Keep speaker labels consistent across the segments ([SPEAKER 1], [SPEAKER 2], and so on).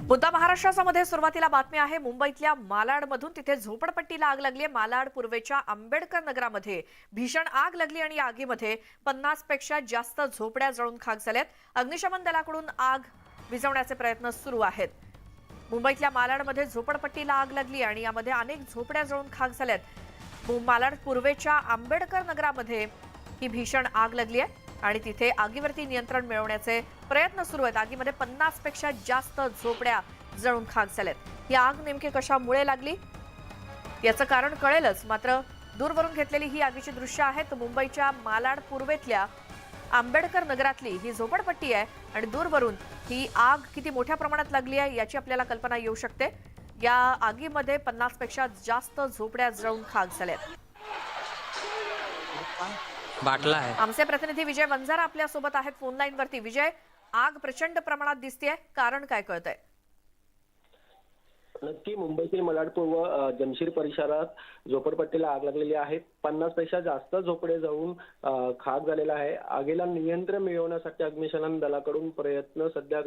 [SPEAKER 1] मुद्दा महाराष्ट्रामध्ये सुरुवातीला बातमी आहे मुंबईतल्या मालाडमधून। तिथे झोपडपट्टीला आग लागली आहे। मालाड पूर्वेच्या आंबेडकर नगरामध्ये भीषण आग लागली आणि आगीमध्ये 50 पेक्षा जास्त झोपड्या जळून खाक झाल्यात। अग्निशमन दलाकडून आग विझवण्याचे प्रयत्न सुरू आहेत। मुंबईतल्या मालाडमध्ये झोपडपट्टीला आग लागली आणि यामध्ये अनेक झोपड्या जळून खाक झाल्यात। मालाड पूर्वेच्या आंबेडकर नगरामध्ये ही भीषण आग लागली आहे आणि तिथे आगीवरती नियंत्रण मिळवण्याचे प्रयत्न सुरू आहेत। आगीमध्ये 50 पेक्षा जास्त झोपड्या जळून खाक झाल्यात। ही आग नेमकी कशामुळे लागली याचं कारण कळेलच, मात्र दूरवरून घेतलेली ही आगीची दृश्य आहेत। मुंबईच्या मालाड पूर्वेतल्या आंबेडकर नगरातली ही झोपडपट्टी आहे आणि दूरवरून ही आग किती मोठ्या प्रमाणात लागली आहे याची आपल्याला कल्पना येऊ शकते। या आगीमध्ये 50 पेक्षा जास्त झोपड्या जळून खाक झाल्यात।
[SPEAKER 2] बाटला आहे।
[SPEAKER 1] आमचे प्रतिनिधी विजय वंजारा आपल्या सोबत आहेत फोन लाईन वरती। विजय, आग प्रचंड प्रमाणात दिसतेय, कारण काय कळतंय?
[SPEAKER 3] नक्की मुंबईतील मालाड पूर्व जमशीर परिसरात झोपडपट्टीला आग लागलेली आहे। 50 पेक्षा जास्त झोपडे जळून खाक झालेला आहे। आगीला नियंत्रण मिळवण्यासाठी अग्निशमन दलाकडून प्रयत्न सध्या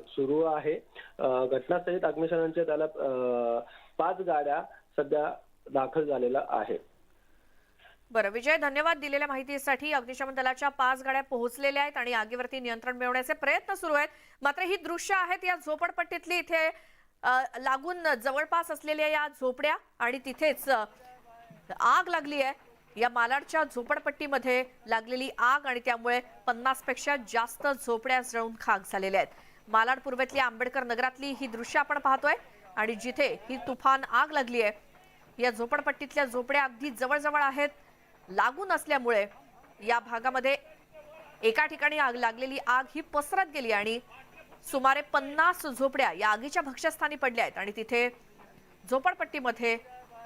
[SPEAKER 3] सुरू आहे। घटनास्थळी अग्निशमनाच्या दलात 5 गाड्या सध्या दाखल झालेल्या आहेत।
[SPEAKER 1] बरं विजय, धन्यवाद दिलेल्या माहितीसाठी। अग्निशमन दलाच्या 5 गाड्या पोहोचलेल्या आहेत आणि आगीवरती नियंत्रण मिळवण्याचे प्रयत्न सुरू आहेत। मात्र ही दृश्य आहेत या झोपडपट्टीतली, इथे लागून जवळपास असलेल्या या झोपड्या आणि तिथेच आग लागली आहे। या मालाडच्या झोपडपट्टीमध्ये लागलेली आग आणि त्यामुळे 50 पेक्षा जास्त झोपड्या जळून खाक झालेल्या आहेत। मालाड पूर्वेतली आंबेडकर नगरातली ही दृश्य आपण पाहतोय आणि जिथे ही तुफान आग लागली आहे या झोपडपट्टीतल्या झोपड्या अगदी जवळजवळ आहेत। लागून असल्यामुळे या भागामध्ये एका ठिकाणी आग लागलेली आग ही पसरत गेली आणि सुमारे 50 झोपड्या या आगीच्या भक्ष्यस्थानी पडल्या आहेत आणि तिथे झोपडपट्टीमध्ये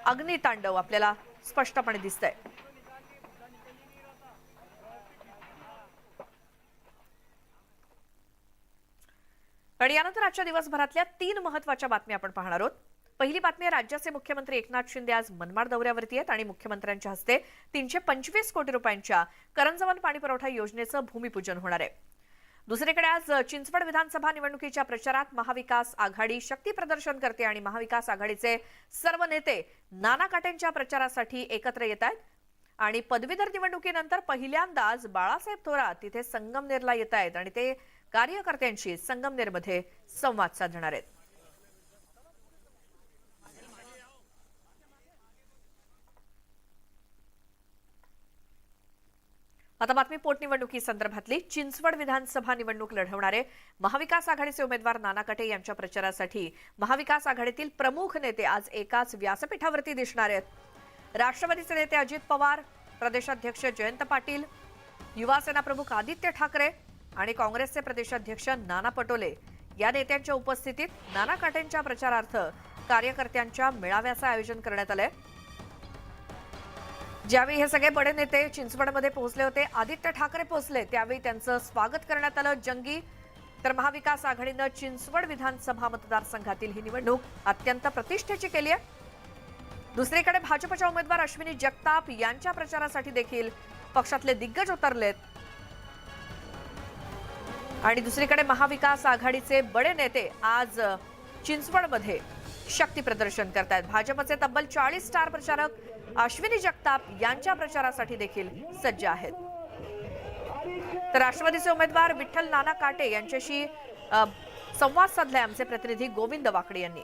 [SPEAKER 1] अग्नितांडव आपल्याला स्पष्टपणे दिसतंय। आणि यानंतर आजच्या दिवसभरातल्या 3 महत्त्वाच्या बातम्या आपण पाहणार आहोत। पहिली बातमी, राज्याचे मुख्यमंत्री एकनाथ शिंदे आज मनमाड दौऱ्यावरती आहेत आणि मुख्यमंत्र्यांच्या हस्ते 325 कोटी रुपयांच्या करंजवन पाणीपुरवठा योजनेचं भूमिपूजन होणार आहे। दुसरीकडे आज चिंचवड विधानसभा निवडणुकीच्या प्रचारात महाविकास आघाडी शक्ती प्रदर्शन करते आणि महाविकास आघाडीचे सर्व नेते नाना काटेंच्या प्रचारासाठी एकत्र येत आहेत आणि पदवीधर निवडणुकीनंतर पहिल्यांदाच बाळासाहेब थोरात तिथे संगमनेरला येत आहेत आणि ते कार्यकर्त्यांशी संगमनेरमध्ये संवाद साधणार आहेत। आता बातमी पोटनिवडणुकी संदर्भातली। चिंचवड विधानसभा निवडणूक लढवणारे महाविकास आघाडीचे उमेदवार नाना काटे यांच्या प्रचारासाठी महाविकास आघाडीतील प्रमुख नेते आज एकाच व्यासपीठावरती दिसणार आहेत। राष्ट्रवादीचे नेते अजित पवार, प्रदेशाध्यक्ष जयंत पाटील, युवासेना प्रमुख आदित्य ठाकरे आणि काँग्रेसचे प्रदेशाध्यक्ष नाना पटोले या नेत्यांच्या उपस्थितीत नाना काटेंच्या प्रचारार्थ कार्यकर्त्यांच्या मेळाव्याचं आयोजन करण्यात आलंय। ज्यावेळी हे सगळे बडे नेते चिंचवडमध्ये पोहोचले होते, आदित्य ठाकरे पोहोचले, त्यावेळी त्यांचं स्वागत करण्यात आलं जंगी। तर महाविकास आघाडीनं चिंचवड विधानसभा मतदारसंघातील ही निवडणूक अत्यंत प्रतिष्ठेची केली आहे। दुसरीकडे भाजपच्या उमेदवार अश्विनी जगताप यांच्या प्रचारासाठी देखील पक्षातले दिग्गज उतरलेत आणि दुसरीकडे महाविकास आघाडीचे बडे नेते आज चिंचवडमध्ये शक्ती प्रदर्शन करतायत। भाजपचे तब्बल 40 स्टार प्रचारक अश्विनी जगताप यांच्या प्रचारासाठी देखील सज्ज आहेत। तर राष्ट्रवादीचे उमेदवार विठ्ठल नाना काटे यांच्याशी संवाद साधलाय आमचे प्रतिनिधी गोविंद वाकडे यांनी।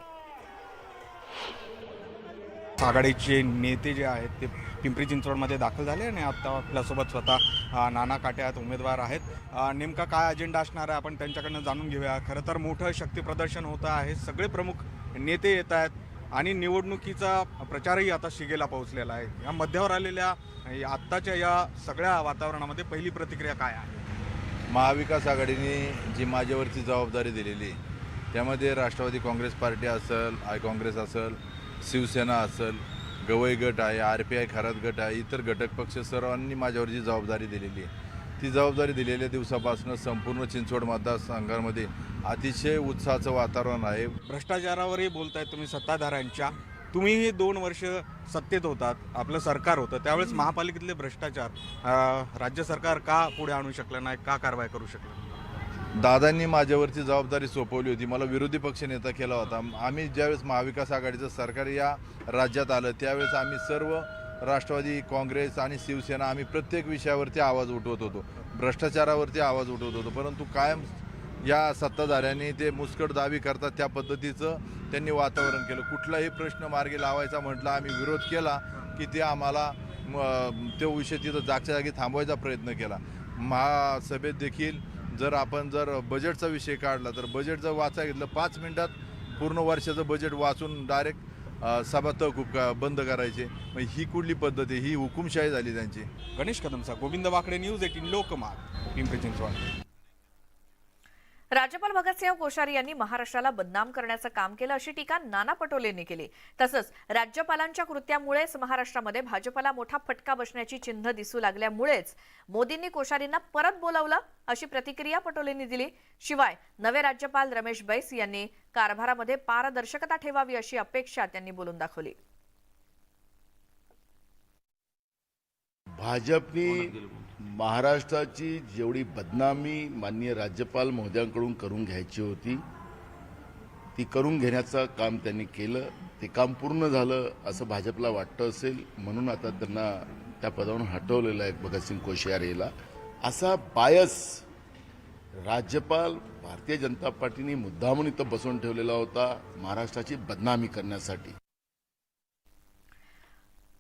[SPEAKER 4] आघाडीचे नेते जे आहेत ते पिंपरी चिंचवडमध्ये दाखल झाले आणि आता आपल्यासोबत स्वतः नाना काटे उमेदवार आहेत। नेमका काय अजेंडा असणार आहे आपण त्यांच्याकडनं जाणून घेऊया। खरं तर मोठं शक्ती प्रदर्शन होतं आहे, सगळे प्रमुख नेते येत आहेत आणि निवडणुकीचा प्रचारही आता शिगेला पोहोचलेला आहे। या मध्यावर आलेल्या आत्ताच्या या सगळ्या वातावरणामध्ये पहिली प्रतिक्रिया काय आहे?
[SPEAKER 5] महाविकास आघाडीने जी माझ्यावरची जबाबदारी दिलेली त्यामध्ये राष्ट्रवादी काँग्रेस पार्टी असेल, आय काँग्रेस असेल, शिवसेना असेल, गवई गट आहे, RPI खरात गट आहे, इतर घटक पक्ष सर्वांनी माझ्यावर जी जबाबदारी दिलेली आहे ती जबाबदारी दिलेल्या दिवसापासून संपूर्ण चिंचवड मतदारसंघामध्ये अतिशय उत्साहाचं वातावरण आहे।
[SPEAKER 4] भ्रष्टाचारावरही बोलतायत तुम्ही सत्ताधाऱ्यांच्या। तुम्हीही 2 वर्ष सत्तेत होतात, आपलं सरकार होतं, त्यावेळेस महापालिकेतले भ्रष्टाचार राज्य सरकार का पुढे आणू शकलं नाही, का कारवाई करू शकलं?
[SPEAKER 5] दादांनी माझ्यावरती जबाबदारी सोपवली होती, मला विरोधी पक्षनेता केला होता. आम्ही ज्यावेळेस महाविकास आघाडीचं सरकार या राज्यात आलं त्यावेळेस आम्ही सर्व राष्ट्रवादी काँग्रेस आणि शिवसेना आम्ही प्रत्येक विषयावरती आवाज उठवत होतो, भ्रष्टाचारावरती आवाज उठवत होतो. परंतु कायम या सत्ताधाऱ्यांनी ते मुस्कट दावी करतात त्या पद्धतीचं त्यांनी वातावरण केलं. कुठलाही प्रश्न मार्गी लावायचा म्हटलं आम्ही विरोध केला की ते आम्हाला तो विषय तिथं जागच्या जागी थांबवायचा प्रयत्न केला. महासभेत देखील जर आपण बजेटचा विषय काढला तर बजेट जर वाचायला घेतलं 5 मिनिटात पूर्ण वर्षाचं बजेट वाचून डायरेक्ट सभा तहकूब बंद करायचे. मग ही कुठली पद्धत आहे? ही हुकुमशाही झाली त्यांची.
[SPEAKER 4] गणेश कदमचा, गोविंद वाकडे, न्यूज 18 लोकमत, पिंपरी चिंचवड.
[SPEAKER 1] राज्यपाल भगतसिंह कोश्यारी यांनी महाराष्ट्राला बदनाम करण्याचं काम केलं अशी टीका नाना पटोलेंनी केली. तसंच राज्यपालांच्या कृत्यामुळेच महाराष्ट्रामध्ये भाजपला मोठा फटका बसण्याची चिन्ह दिसू लागल्यामुळेच मोदींनी कोश्यारींना परत बोलावलं अशी प्रतिक्रिया पटोलेंनी दिली. शिवाय नवे राज्यपाल रमेश बैस यांनी कारभारामध्ये पारदर्शकता ठेवावी अशी अपेक्षा त्यांनी बोलून दाखवली.
[SPEAKER 2] भाजपने महाराष्ट्राची जेवढी बदनामी माननीय राज्यपाल महोदयांकडून करून घ्यायची होती ती करून घेण्याचं काम त्यांनी केलं. ते काम पूर्ण झालं असं भाजपला वाटतं असेल म्हणून आता त्यांना त्या पदावरून हटवलेलं आहे भगतसिंग कोश्यारीला. असा बायस राज्यपाल भारतीय जनता पार्टीने मुद्दामून इथं बसवून ठेवलेला होता महाराष्ट्राची बदनामी करण्यासाठी.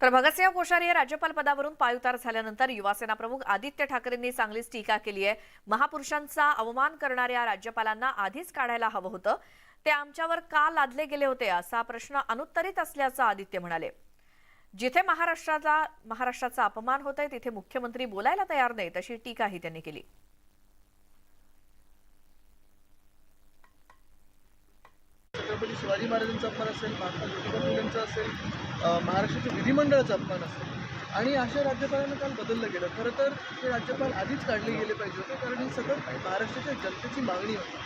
[SPEAKER 1] तर भगतसिंह कोश्यारी हे राज्यपाल पदावरून पायउतार झाल्यानंतर युवासेना प्रमुख आदित्य ठाकरेंनी चांगलीच टीका केली आहे. महापुरुषांचा अवमान करणाऱ्या राज्यपालांना आधीच काढायला हवं होतं, ते आमच्यावर का लादले गेले होते असा प्रश्न अनुत्तरित असल्याचं आदित्य म्हणाले. जिथे महाराष्ट्राचा अपमान होतोय तिथे मुख्यमंत्री बोलायला तयार नाहीत अशी टीकाही त्यांनी केली.
[SPEAKER 6] छत्रपती शिवाजी महाराजांचा अपमान असेल, महात्मा ज्योतिबा फुलेंचा असेल, महाराष्ट्राच्या विधिमंडळाचा अपमान असेल आणि अशा राज्यपालांना काल बदललं गेलं. खरं तर हे राज्यपाल आधीच काढले गेले पाहिजे होते कारण ही सतत महाराष्ट्राच्या जनतेची मागणी होती.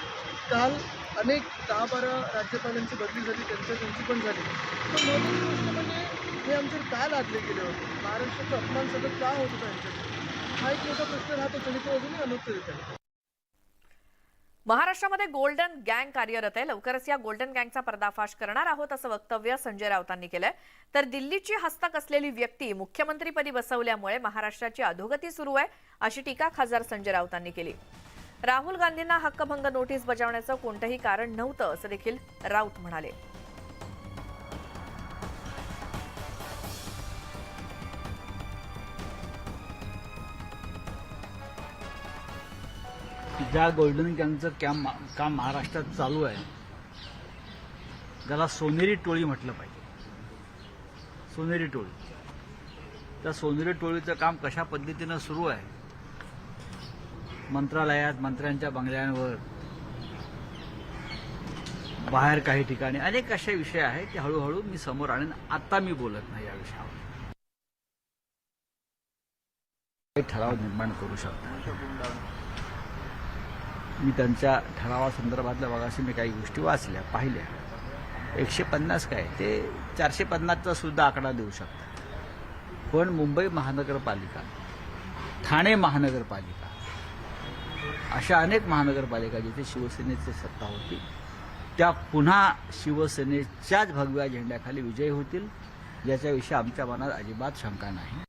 [SPEAKER 6] काल अनेक 10-12 राज्यपालांची बदली झाली, त्यांची पण झाली. पण महत्त्वाची गोष्ट म्हणजे हे आमच्यावर का लादले गेले होते, महाराष्ट्राचा अपमान सतत का होत होता यांच्याकडे, हा एक मोठा प्रश्न राहत होता आणि तो अजूनही अनुत्तरित आहे.
[SPEAKER 1] महाराष्ट्रामध्ये गोल्डन गँग कार्यरत आहे. लवकरच या गोल्डन गँगचा पर्दाफाश करणार आहोत असं वक्तव्य संजय राऊतांनी केलंय. तर दिल्लीची हस्तक असलेली व्यक्ती मुख्यमंत्रीपदी बसवल्यामुळे महाराष्ट्राची अधोगती सुरू आहे अशी टीका खासदार संजय राऊतांनी केली. राहुल गांधींना हक्कभंग नोटीस बजावण्याचं कोणतंही कारण नव्हतं असं देखील राऊत म्हणाले.
[SPEAKER 7] ज्या गोल्डन गँगचं काम महाराष्ट्रात चालू आहे ज्याला सोनेरी टोळी म्हटलं पाहिजे, सोनेरी टोळी, त्या सोनेरी टोळीचं काम कशा पद्धतीनं सुरू आहे, मंत्रालयात, मंत्र्यांच्या बंगल्यांवर, बाहेर काही ठिकाणी अनेक असे विषय आहेत ते हळूहळू मी समोर आणेन. आता मी बोलत नाही या विषयावर. ठराव निर्माण करू शकतो. मी त्यांच्या ठरावासंदर्भातल्या भागाशी मी काही गोष्टी वाचल्या, पाहिल्या. 150 काय ते 450चा सुद्धा आकडा देऊ शकतात. पण मुंबई महानगरपालिका, ठाणे महानगरपालिका, अशा अनेक महानगरपालिका जिथे शिवसेनेची सत्ता होती त्या पुन्हा शिवसेनेच्याच भगव्या झेंड्याखाली विजयी होतील याच्याविषयी आमच्या मनात अजिबात शंका नाही.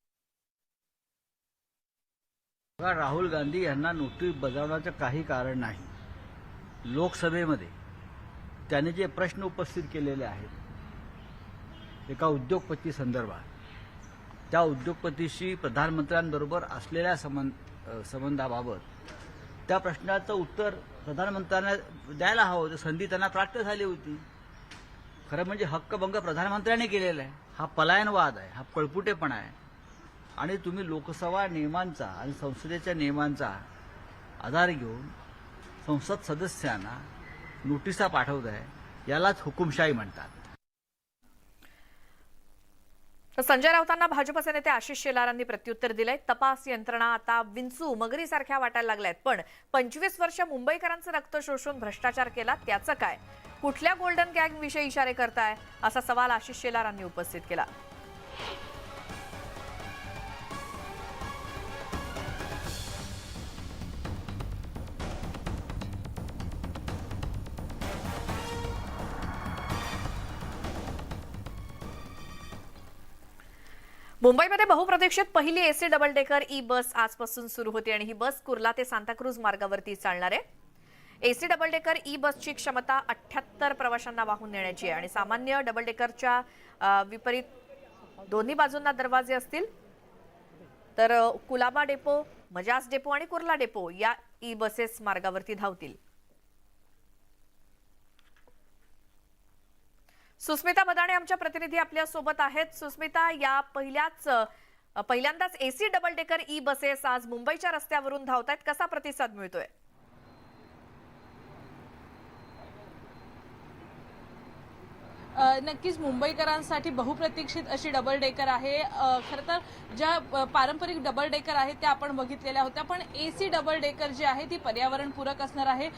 [SPEAKER 7] राहुल गांधी यांना नोटीस बजावण्याचं काही कारण नाही. लोकसभेमध्ये त्यांनी जे प्रश्न उपस्थित केलेले आहेत एका उद्योगपती संदर्भात, त्या उद्योगपतीशी प्रधानमंत्र्यांबरोबर असलेल्या संबंधाबाबत त्या प्रश्नाचं उत्तर प्रधानमंत्र्यांना द्यायला हवं होतं. संधी त्यांना प्राप्त झाली होती. खरं म्हणजे हक्कभंग प्रधानमंत्र्यांनी केलेला आहे. हा पलायनवाद आहे, हा पळपुटेपणा आहे. आणि तुम्ही लोकसभा नियमांचा आणि संसदेच्या नियमांचा आधार घेऊन संसद सदस्यांना नोटिसा पाठवताय, यालाच हुकुमशाही म्हणतात.
[SPEAKER 1] संजय राऊतांना भाजपचे नेते आशिष शेलारांनी प्रत्युत्तर दिलंय. तपास यंत्रणा आता विंचू मगरीसारख्या वाटायला लागल्यात. पण 25 वर्ष मुंबईकरांचं रक्त शोषून भ्रष्टाचार केला त्याचं काय? कुठल्या गोल्डन गँग विषयी इशारे करताय असा सवाल आशिष शेलारांनी उपस्थित केला. मुंबईमध्ये बहुप्रतीक्षित पहिली एसी डबल डेकर ई बस आजपासून सुरू होती आणि ही बस कुर्ला ते सांताक्रूज मार्गावरती चालणार आहे। एसी डबल डेकर ई बसची क्षमता 78 प्रवाशांना वाहून नेण्याची आहे आणि सामान्य डबल डेकरच्या विपरीत दोन्ही बाजूंना दरवाजे असतील। तर कुलाबा डेपो, मजाज डेपो आणि कुर्ला डेपो या ई बसेस मार्गावरती धावतील। सुस्मिता बदाणे आमच्या प्रतिनिधी आपल्या सोबत आहेत। सुस्मिता, या पहिल्यांदाच AC double decker e buses आज मुंबईच्या रस्त्यावरून धावतायत, कसा प्रतिसाद मिळतोय?
[SPEAKER 8] नक्कीच मुंबईकरांसाठी बहुप्रतीक्षित अशी डबल डेकर आहे। खरं तर ज्या पारंपरिक डबल डेकर आहेत त्या आपण बघितलेल्या होत्या, पण एसी डबल डेकर जी आहे ती पर्यावरणपूरक असणार आहे।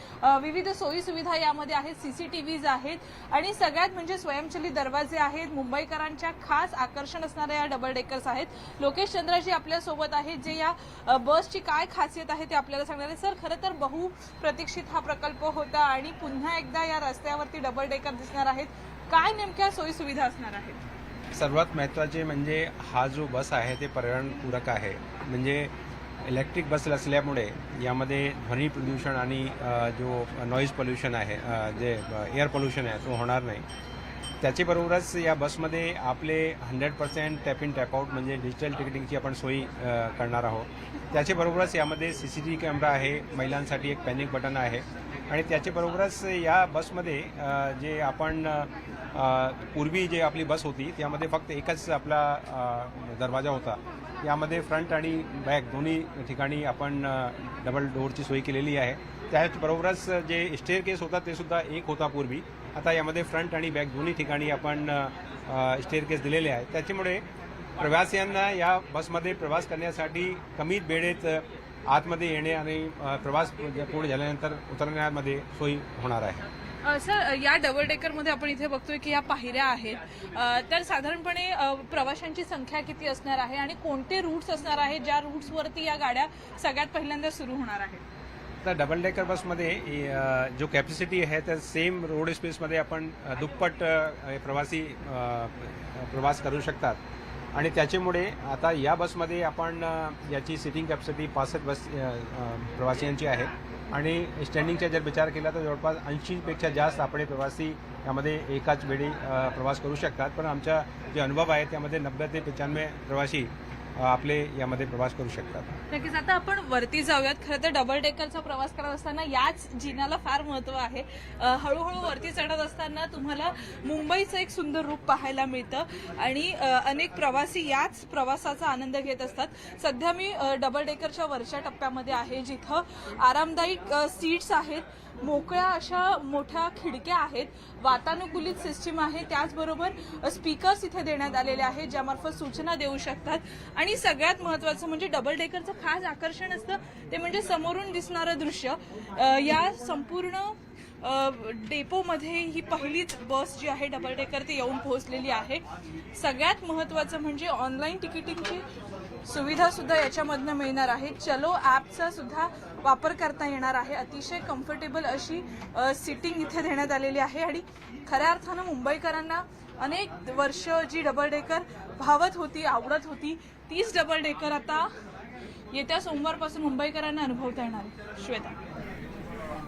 [SPEAKER 8] विविध सोयी सुविधा यामध्ये आहेत, सीसीटीव्हीज आहेत आणि सगळ्यात म्हणजे स्वयंचलित दरवाजे आहेत। मुंबईकरांच्या खास आकर्षण असणाऱ्या या डबल डेकर्स आहेत। लोकेश चंद्राजी आपल्या सोबत आहेत, जे या बसची काय खासियत आहे ते आपल्याला सांगणार आहे। सर, खरं तर बहुप्रतीक्षित हा प्रकल्प होता आणि पुन्हा एकदा या रस्त्यावरती डबल डेकर दिसणार आहेत, काय नेमक्या सोयी सुविधा असणार आहेत?
[SPEAKER 9] सर्वात महत्त्वाचे म्हणजे हा जो बस आहे ते पर्यावरणपूरक आहे। म्हणजे इलेक्ट्रिक बस असल्यामुळे यामध्ये ध्वनी प्रदूषण आणि जो नॉईज पोल्युशन आहे, जे एअर पोल्युशन आहे तो होणार नाही। त्याच्याबरोबरच या बसमध्ये आपले 100% टॅप इन टॅप आउट म्हणजे डिजिटल तिकिटिंगची आपण सोयी करणार आहोत। त्याच्याबरोबरच यामध्ये CCTV कॅमेरा आहे, महिलांसाठी एक पॅनिक बटन आहे आणि त्याच्याबरोबरच या बसमध्ये जे आपण पूर्वी जे आपली बस होती त्यामध्ये फक्त एकच आपला दरवाजा होता। यामध्ये फ्रंट आणि बॅक दोन्ही ठिकाणी आपण डबल डोअरची सोय केलेली आहे। त्याचबरोबरच जे स्टेअरकेस होता ते सुद्धा एक होता पूर्वी, आता यामध्ये फ्रंट आणि बॅक दोन्ही ठिकाणी आपण स्टेअरकेस दिलेले आहेत। त्याच्यामुळे प्रवासियांना या बसमध्ये प्रवास करण्यासाठी कमी वेळेत आतमध्ये येणे आणि प्रवास पूर्ण झाल्यानंतर उतरण्यामध्ये सोयी होणार आहे।
[SPEAKER 8] सर, या डबल डेकरमध्ये आपण इथे बघतोय की या पायऱ्या आहेत, तर साधारणपणे प्रवाशांची संख्या किती असणार आहे आणि कोणते रूट्स असणार आहेत ज्या रूट्सवरती या गाड्या सगळ्यात पहिल्यांदा सुरू होणार आहेत?
[SPEAKER 9] तर डबल डेकर बसमध्ये जो कॅपॅसिटी आहे तर सेम रोड स्पेसमध्ये आपण दुप्पट प्रवासी प्रवास करू शकतात आणि त्याच्यामुळे आता या बसमध्ये आपण याची सिटिंग कॅपॅसिटी 65 प्रवासियांची आहे आणि स्टँडिंगचा जर विचार केला तर जवळपास 80पेक्षा जास्त आपले प्रवासी यामध्ये एकाच वेळी प्रवास करू शकतात। पण आमचा जे अनुभव आहे त्यामध्ये 90 ते 95 प्रवासी आपले यामध्ये प्रवास करू शकतात।
[SPEAKER 8] नक्कीच, आता आपण वरती जाऊयात। खरं तर डबल डेकरचा प्रवास करत असताना याच जिन्याला फार महत्व आहे। हळूहळू वरती चढत असताना तुम्हाला मुंबईचं एक सुंदर रूप पाहायला मिळतं आणि अनेक प्रवासी याच प्रवासाचा आनंद घेत असतात। सध्या मी डबल डेकरच्या वरच्या टप्प्यामध्ये आहे, जिथं आरामदायक सीट्स आहेत, मोकळ्या अशा मोठ्या खिडक्या आहेत, वातानुकूलित सिस्टीम आहे, त्याचबरोबर स्पीकर्स इथे देण्यात आलेले आहेत ज्यामार्फत सूचना देऊ शकतात। आणि सगळ्यात महत्त्वाचं म्हणजे डबल डेकरचं खास आकर्षण असतं ते म्हणजे समोरून दिसणारं दृश्य। या संपूर्ण डेपोमध्ये ही पहिलीच बस जी आहे डबल डेकर ती येऊन पोहोचलेली आहे। सगळ्यात महत्त्वाचं म्हणजे ऑनलाईन तिकिटिंगची सुविधा सुद्धा याच्यामधनं मिळणार आहे। चलो ॲपचा सुद्धा वापर करता येणार आहे। अतिशय कम्फर्टेबल अशी सिटिंग इथे देण्यात आलेली आहे आणि खऱ्या अर्थानं मुंबईकरांना अनेक वर्ष जी डबल डेकर भावत होती, आवडत होती, तीच डबल डेकर आता येत्या सोमवारपासून मुंबईकरांना अनुभवता येणार आहे। श्वेता,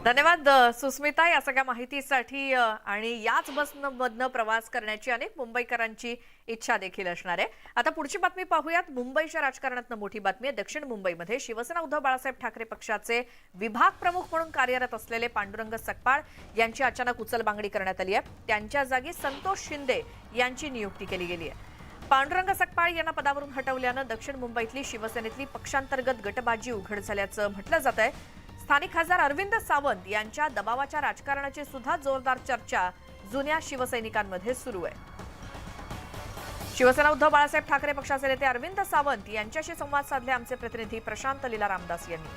[SPEAKER 1] धन्यवाद सुस्मिता या सगळ्या माहितीसाठी। आणि याच बसमधनं प्रवास करण्याची अनेक मुंबईकरांची इच्छा देखील असणार आहे। आता पुढची बातमी पाहूयात। मुंबईच्या राजकारणातनं मोठी बातमी आहे। दक्षिण मुंबईमध्ये शिवसेना उद्धव बाळासाहेब ठाकरे पक्षाचे विभाग प्रमुख म्हणून कार्यरत असलेले पांडुरंग सकपाळ यांची अचानक उचलबांगडी करण्यात आली आहे। त्यांच्या जागी संतोष शिंदे यांची नियुक्ती केली गेली आहे। पांडुरंग सकपाळ यांना पदावरून हटवल्यानं दक्षिण मुंबईतली शिवसेनेतली पक्षांतर्गत गटबाजी उघड झाल्याचं म्हटलं जात आहे। स्थानिक खासदार अरविंद सावंत यांच्या दबावाच्या राजकारणाची सुद्धा जोरदार चर्चा जुन्या शिवसैनिकांमध्ये सुरू आहे। शिवसेना उद्धव बाळासाहेब ठाकरे पक्षाचे नेते अरविंद सावंत यांच्याशी संवाद साधले आमचे प्रतिनिधी प्रशांत लीला रामदास यांनी।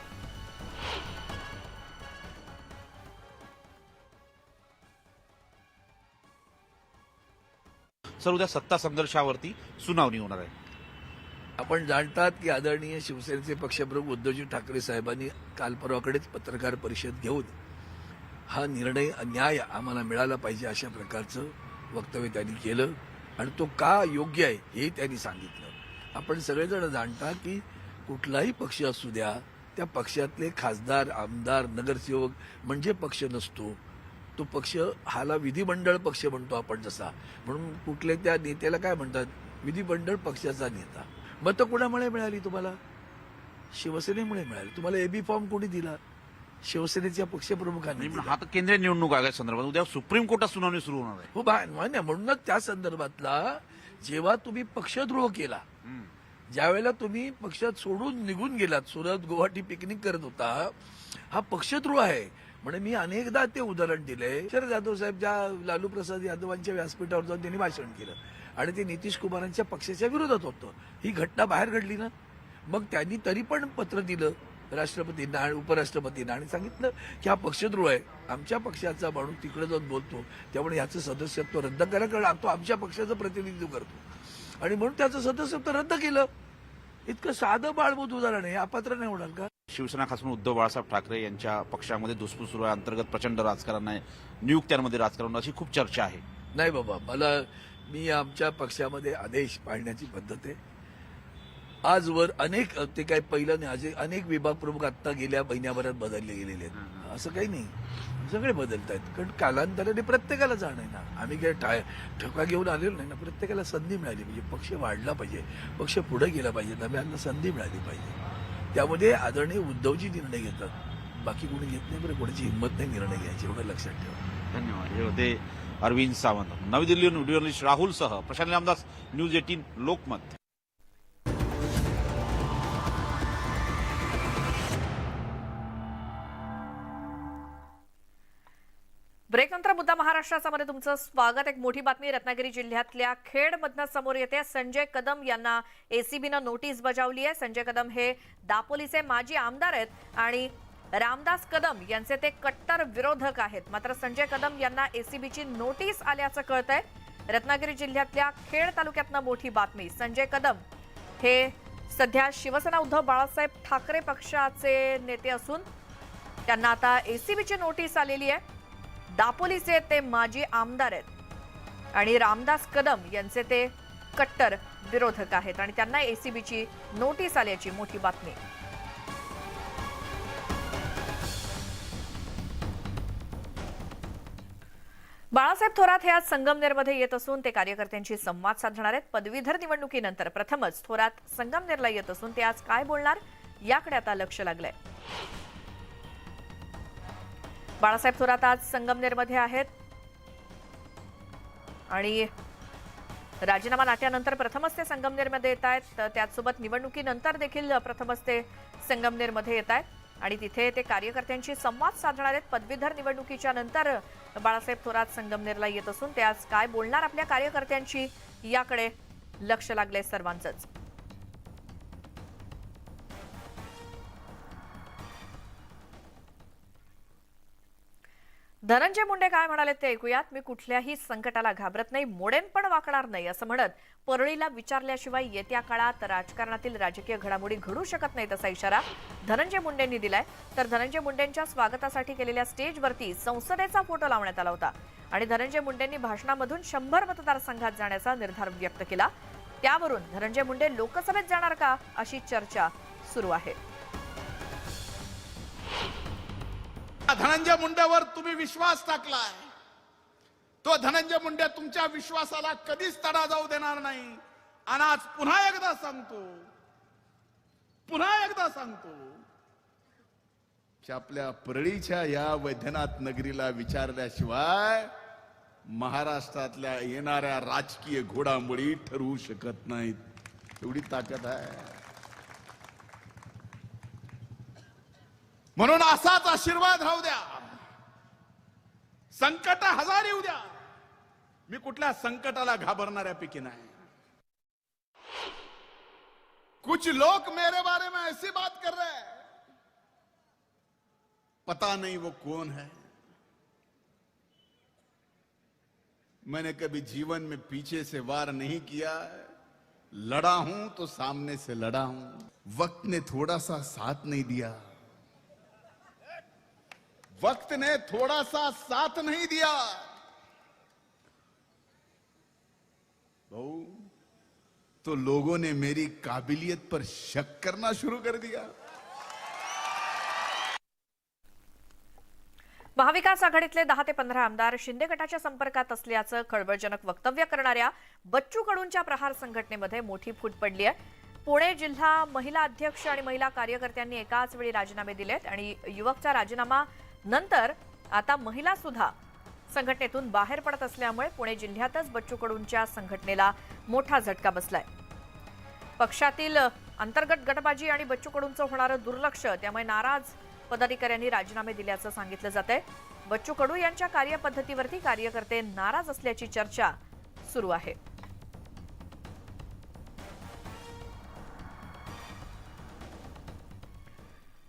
[SPEAKER 10] सर, उद्या सत्ता संघर्षावरती सुनावणी होणार आहे।
[SPEAKER 11] आपण जाणतात की आदरणीय शिवसेनेचे पक्षप्रमुख उद्धवजी ठाकरे साहेबांनी काल परवाकडेच पत्रकार परिषद घेऊन हा निर्णय न्याय आम्हाला मिळाला पाहिजे अशा प्रकारचं वक्तव्य त्यांनी केलं आणि तो का योग्य आहे हे त्यांनी सांगितलं। आपण सगळेजण जाणता की कुठलाही पक्ष असू द्या, त्या पक्षातले खासदार, आमदार, नगरसेवक म्हणजे पक्ष नसतो. तो पक्ष हाला विधिमंडळ पक्ष म्हणतो आपण जसा. म्हणून कुठल्या त्या नेत्याला काय म्हणतात? विधिमंडळ पक्षाचा नेता. मतं कोणामुळे मिळाली तुम्हाला? शिवसेनेमुळे मिळाली. तुम्हाला एबी फॉर्म कोणी दिला? शिवसेनेच्या पक्षप्रमुखांनी दिला.
[SPEAKER 10] हा तर केंद्रीय निवडणूक आयोगाच्या संदर्भात उद्या सुप्रीम कोर्टात सुनावणी सुरू होणार आहे.
[SPEAKER 11] हो मान्य. म्हणूनच त्या संदर्भातला जेव्हा तुम्ही पक्षद्रोह केला, ज्या वेळेला तुम्ही पक्ष सोडून निघून गेलात, सुरत गुवाहाटी पिकनिक करत होता, हा पक्षद्रोह आहे. म्हणजे मी अनेकदा ते उदाहरण दिले. शरद यादव साहेब ज्या लालू प्रसाद यादवांच्या व्यासपीठावर जाऊन त्यांनी भाषण केलं आणि ते नितीश कुमारांच्या पक्षाच्या विरोधात होतं. ही घटना बाहेर घडली ना. मग त्यांनी तरी पण पत्र दिलं राष्ट्रपतींना आणि उपराष्ट्रपतींना आणि सांगितलं की हा पक्षद्रोह आहे. आमच्या पक्षाचा माणूस तिकडे जाऊन बोलतो, त्यामुळे याचं सदस्यत्व रद्द करा, कारण तो आमच्या पक्षाचं प्रतिनिधित्व करतो. आणि म्हणून त्याचं सदस्यत्व रद्द केलं. इतकं साधं बाळबोध उदाहरण आहे. अपात्र नाही होणार का?
[SPEAKER 10] शिवसेना खास म्हणून उद्धव बाळासाहेब ठाकरे यांच्या पक्षामध्ये धुसफूस सुरू आहे, अंतर्गत प्रचंड राजकारण आहे, नियुक्त्यांमध्ये राजकारण, अशी खूप चर्चा आहे.
[SPEAKER 11] नाही बाबा, मी आमच्या पक्षामध्ये आदेश पाळण्याची पद्धत आहे. आजवर अनेक, ते काही पहिलं नाही, अनेक विभाग प्रमुख आता गेल्या महिन्याभरात बदलले गेलेले आहेत. असं काही नाही, सगळे बदलत आहेत. कारण कालांतराने प्रत्येकाला जाण आहे ना. आम्ही काही ठोका घेऊन आलेलो नाही ना. प्रत्येकाला संधी मिळाली पाहिजे, पक्ष वाढला पाहिजे, पक्ष पुढे गेला पाहिजे, नव्यांना संधी मिळाली पाहिजे. त्यामध्ये आदरणीय उद्धवजी निर्णय घेतात, बाकी कोणी घेत नाही. बरं, कोणाची हिंमत नाही निर्णय घ्यायची, एवढं लक्षात ठेवा.
[SPEAKER 10] धन्यवाद. हे होते अरविंद सावंत. नवी दिल्लीहून व्हिडिओ जर्नलिस्ट राहुलसह प्रशांत रामदास, न्यूज 18 लोकमत.
[SPEAKER 1] ब्रेकनंतर मुद्दा महाराष्ट्राचा मध्ये तुमचं स्वागत. एक मोठी बातमी रत्नागिरी जिल्ह्यातल्या खेडमधनं समोर येते. संजय कदम यांना एसीबीनं नोटीस बजावली आहे. संजय कदम हे दापोलीचे माजी आमदार आहेत आणि रामदास कदम यांचे ते कट्टर विरोधक आहेत. मात्र संजय कदम यांना एसीबीची नोटीस आल्याचं कळतंय. रत्नागिरी जिल्ह्यातल्या खेड तालुक्यातनं मोठी बातमी. संजय कदम हे सध्या शिवसेना उद्धव बाळासाहेब ठाकरे पक्षाचे नेते असून त्यांना आता एसीबीची नोटीस आलेली आहे. दापोलीचे ते माजी आमदार आहेत आणि रामदास कदम यांचे ते कट्टर विरोधक आहेत आणि त्यांना एसीबीची नोटीस आल्याची मोठी बातमी. बाळासाहेब थोरात हे आज संगमनेरमध्ये येत असून ते कार्यकर्त्यांशी संवाद साधणार आहेत. पदवीधर निवडणुकीनंतर प्रथमच थोरात संगमनेरला येत असून ते आज काय बोलणार याकडे आता लक्ष लागलंय. बाळासाहेब थोरात आज संगमनेरमध्ये आहेत आणि राजीनामा नाट्यानंतर प्रथमच ते संगमनेरमध्ये येत आहेत. त्याचसोबत निवडणुकीनंतर देखील प्रथमच ते संगमनेरमध्ये येत आहेत आणि तिथे ते कार्यकर्त्यांशी संवाद साधणार आहेत. पदवीधर निवडणुकीच्या नंतर बाळासाहेब थोरात संगमनेरला येत असून ते आज काय बोलणार आपल्या कार्यकर्त्यांशी याकडे लक्ष लागलंय सर्वांचंच. धनंजय मुंडे काय म्हणाले ते ऐकूयात. मी कुठल्याही संकटाला घाबरत नाही, मोडेन पण वाकणार नाही असं म्हणत परळीला विचारल्याशिवाय येत्या काळात राजकारणातील राजकीय घडामोडी घडू शकत नाहीत असा इशारा धनंजय मुंडेंनी दिलाय. तर धनंजय मुंडेंच्या स्वागतासाठी केलेल्या स्टेजवरती संसदेचा फोटो लावण्यात आला होता आणि धनंजय मुंडेंनी भाषणामधून 100 मतदारसंघात जाण्याचा निर्धार व्यक्त केला. त्यावरून धनंजय मुंडे लोकसभेत जाणार का अशी चर्चा सुरू आहे.
[SPEAKER 12] धनंजय मुंडेवर तुम्ही विश्वास टाकलाय, तो धनंजय मुंडे तुमच्या विश्वासाला कधीच तडा जाऊ देणार नाही. आणि आज पुन्हा एकदा सांगतो की आपल्या परळीच्या या वैद्यनाथ नगरीला विचारल्याशिवाय महाराष्ट्रातल्या येणाऱ्या राजकीय घोडामोडी ठरवू शकत नाहीत. एवढी ताकद आहे. म्हणून असाच आशीर्वाद राहू द्या. संकट हजार येऊ द्या, मी कुठल्या संकटाला घाबरणाऱ्यापैकी नाही. कुछ लोग मेरे बारे में ऐसी बात कर रहे हैं, पता नहीं वो कौन है. मैंने कभी जीवन में पीछे से वार नहीं किया, लड़ा हूं तो सामने से लड़ा हूं. वक्त ने थोड़ा सा साथ नहीं दिया, वक्त ने थोड़ा सा साथ नहीं दिया. भाऊ, तो लोगों ने मेरी काबिलियत पर शक करना शुरू कर दिया।
[SPEAKER 1] महाविकास आघाडीतले 10 ते 15 आमदार शिंदे गटाच्या संपर्कात असल्याचं खळबळजनक वक्तव्य करणाऱ्या बच्चू कडूंच्या प्रहार संघटनेमध्ये मोठी फूट पडली आहे। पुणे जिल्हा महिला अध्यक्ष आणि महिला कार्यकर्त्यांनी एकाच वेळी राजीनामे दिलेत आणि युवकचा राजीनामा नंतर आता महिला सुद्धा संघटनेतून बाहेर पडत असल्यामुळे पुणे जिल्ह्यातच बच्चू कडूंच्या संघटनेला मोठा झटका बसलाय। पक्षातील अंतर्गत गटबाजी आणि बच्चू कडूंचं होणारं दुर्लक्ष त्यामुळे नाराज पदाधिकाऱ्यांनी राजीनामे दिल्याचं सांगितलं जातंय। बच्चू कडू यांच्या कार्यपद्धतीवरती कार्यकर्ते नाराज असल्याची चर्चा सुरू आहे।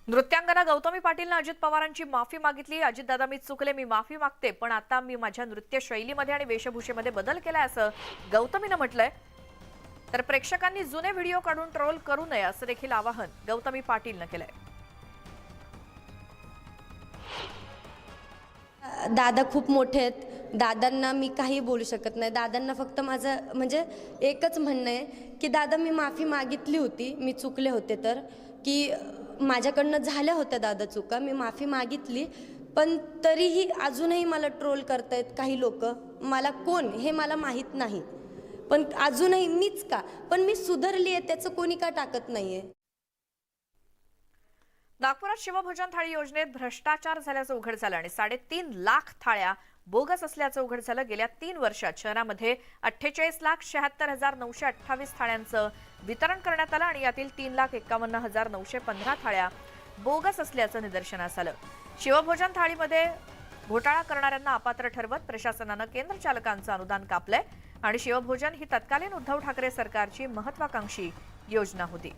[SPEAKER 1] नृत्यांगना गौतमी पाटीलने अजित पवारांची माफी मागितली। अजितदादा, मी चुकले, मी माफी मागते, पण आता मी माझ्या नृत्य शैलीमध्ये आणि वेशभूषेमध्ये बदल केलाय असं गौतमीनं म्हटलंय। तर प्रेक्षकांनी जुने व्हिडिओ काढून ट्रोल करू नये असं देखील आवाहन गौतमी पाटीलनं केलंय।
[SPEAKER 13] दादा खूप मोठे आहेत, दादांना मी काही बोलू शकत नाही। दादांना फक्त माझं म्हणजे एकच म्हणणं आहे की दादा, मी माफी मागितली होती, मी चुकले होते तर की माझ्याकडनं झाल्या होत्या दादा चुका, मी माफी मागितली, पण तरीही अजूनही मला ट्रोल करतायत काही लोक। मला कोण हे मला माहीत नाही, पण अजूनही मीच का, पण मी सुधारली आहे त्याचं कोणी का टाकत नाहीये।
[SPEAKER 1] नागपुरात शिवभोजन थाळी योजनेत भ्रष्टाचार झाल्याचं उघड झालं आणि 3.5 लाख थाळ्या बोगस असल्याचं उघड झालं। गेल्या 3 वर्षात शहरामध्ये 48,76,928 थाळ्यांचं वितरण करण्यात आलं आणि यातील 3,51,915 थाळ्या बोगस असल्याचं निदर्शनास आलं। शिवभोजन थाळीमध्ये घोटाळा करणाऱ्यांना अपात्र ठरवत प्रशासनानं केंद्र चालकांचं अनुदान कापलंय आणि शिवभोजन ही तत्कालीन उद्धव ठाकरे सरकारची महत्वाकांक्षी योजना होती।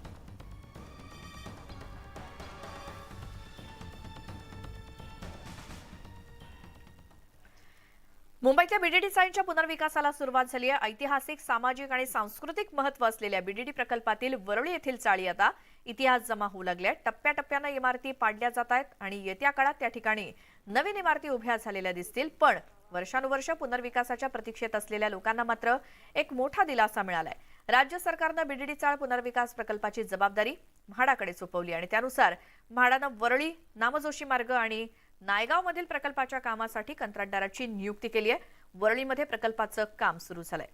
[SPEAKER 1] मुंबईतल्या बीडीडी चाळींच्या पुनर्विकासाला सुरुवात झाली आहे। ऐतिहासिक, सामाजिक आणि सांस्कृतिक महत्त्व असलेल्या बीडीडी प्रकल्पातील वरळी येथील चाळी आता इतिहास जमा होऊ लागल्या आहेत। टप्प्याटप्प्यानं इमारती पाडल्या जात आहेत आणि येत्या काळात त्या ठिकाणी नवीन इमारती उभ्या झालेल्या दिसतील। पण वर्षानुवर्ष पुनर्विकासाच्या प्रतीक्षेत असलेल्या लोकांना मात्र एक मोठा दिलासा मिळालाय। राज्य सरकारनं बीडीडी चाळ पुनर्विकास प्रकल्पाची जबाबदारी म्हाडाकडे सोपवली आणि त्यानुसार म्हाडानं वरळी, नामजोशी मार्ग आणि नायगावमधील प्रकल्पाच्या कामासाठी कंत्राटदाराची नियुक्ती केली आहे। वरळीमध्ये प्रकल्पाचं काम सुरू झालंय।